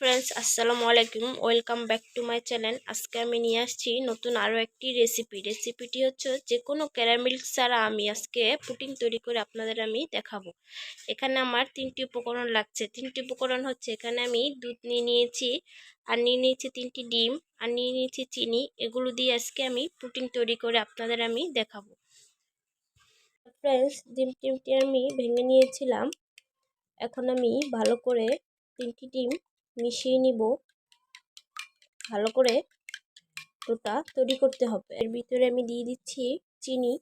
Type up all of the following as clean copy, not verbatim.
Friends আসসালামু আলাইকুম, welcome back to my channel. আজকে আমি নিয়ে আসছি নতুন আরও একটি রেসিপিটি হচ্ছে যে কোনো ক্যারামেল ছাড়া আমি আজকে পুডিং তৈরি করে আপনাদের আমি দেখাবো। এখানে আমার তিনটি উপকরণ লাগছে। তিনটি উপকরণ হচ্ছে, এখানে আমি দুধ নিয়ে নিয়েছি, আর নিয়ে নিয়েছি 3টি ডিম, আর নিয়ে নিয়েছি চিনি। এগুলো দিয়ে আজকে আমি পুডিং তৈরি করে আপনাদের আমি দেখাবো। ফ্রেন্ডস, ডিমটি আমি ভেঙে নিয়েছিলাম। এখন আমি ভালো করে 3টি ডিম মিশিয়ে নিব। ভালো করে ডোটা তৈরি করতে হবে। এর ভিতরে আমি দিয়ে দিচ্ছি চিনি।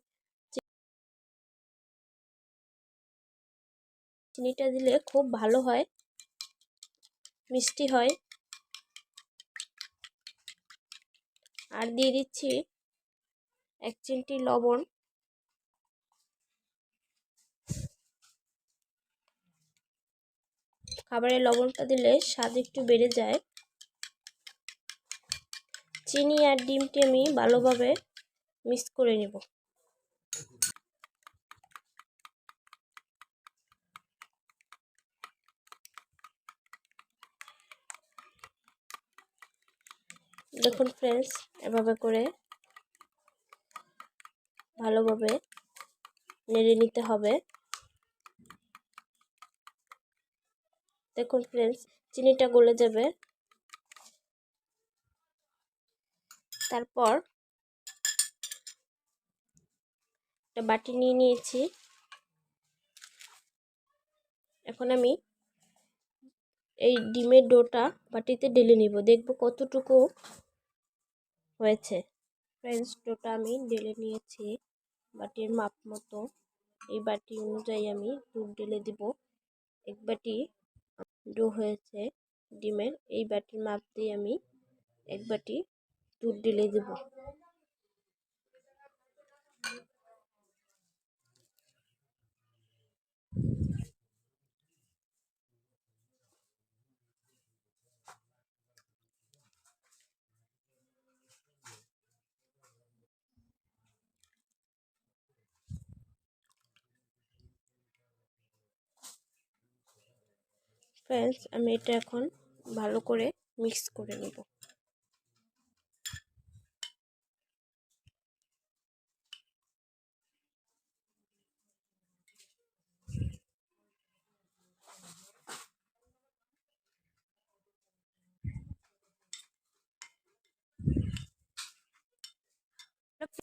চিনিটা দিলে খুব ভালো হয়, মিষ্টি হয়। আর দিয়ে দিচ্ছি 1 চিমটি লবণ। খাবারের লবণটা দিলে স্বাদ একটু বেড়ে যায়। চিনি আর ডিমটি আমি ভালোভাবে মিক্স করে নেব। দেখুন ফ্রেন্ডস, এভাবে করে ভালোভাবে নেড়ে নিতে হবে। দেখুন ফ্রেন্ডস, চিনিটা গলে যাবে। তারপর একটা বাটি নিয়ে নিয়েছি। এখন আমি এই ডিমের ডোটা বাটিতে ঢেলে নিব, দেখব কতটুকু হয়েছে। ফ্রেন্ডস, ডোটা আমি ঢেলে নিয়েছি বাটির মাপ মতো। এই বাটি অনুযায়ী আমি দুধ ঢেলে দিব। 1 বাটি ডো হয়েছে ডিমের, এই বাটির মাপ দিয়ে আমি 1 বাটি দুধ ঢেলে দেব। ফ্রেন্ডস, আমি এটা এখন ভালো করে মিক্স করে নেব।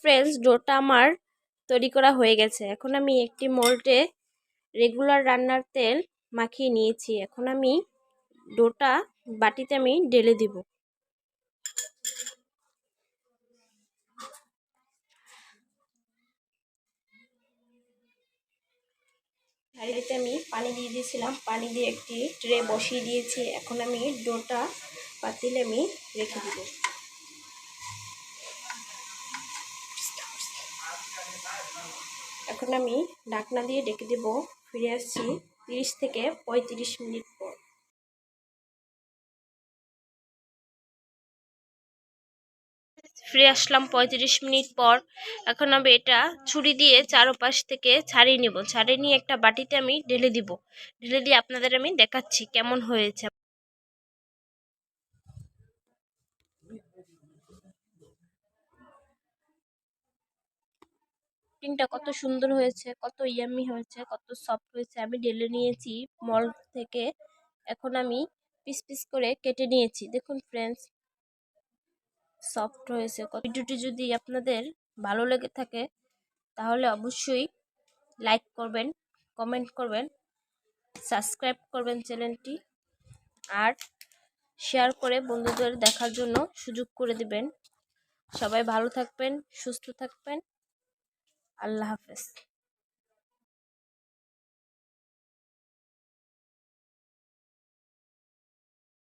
ফ্রেন্ডস, ডোটা আমার তৈরি করা হয়ে গেছে। এখন আমি একটি মোল্ডে রেগুলার রান্নার তেল মাখিয়ে নিয়েছি। এখন আমি ডোটা বাটিতে আমি ঢেলে দিব। হাঁড়িতে আমি পানি দিয়ে দিয়েছিলাম, পানি দিয়ে একটি ট্রে বসিয়ে দিয়েছি। এখন আমি ডোটা পাতিলে আমি রেখে দিব। এখন আমি ঢাকনা দিয়ে ঢেকে দেব। ফিরে আসছি 30 থেকে 35 মিনিট পর। ফিরে আসলাম 35 মিনিট পর। এখন আমি এটা ছুরি দিয়ে চারপাশ থেকে ছাড়িয়ে নেব। ছাড়িয়ে নিয়ে একটা বাটিতে আমি ঢেলে দিব। ঢেলে দিয়ে আপনাদের আমি দেখাচ্ছি কেমন হয়েছে। পুডিংটা কত সুন্দর হয়েছে, কত ইয়াম্মি হয়েছে, কত সফট হয়েছে। আমি ঢেলে নিয়েছি মল্ড থেকে। এখন আমি পিস পিস করে কেটে নিয়েছি। দেখুন ফ্রেন্ডস, সফট হয়েছে। ভিডিওটি যদি আপনাদের ভালো লেগে থাকে তাহলে অবশ্যই লাইক করবেন, কমেন্ট করবেন, সাবস্ক্রাইব করবেন চ্যানেলটি, আর শেয়ার করে বন্ধুদের দেখার জন্য সুযোগ করে দিবেন। সবাই ভালো থাকবেন, সুস্থ থাকবেন। আল্লাহ হাফেজ।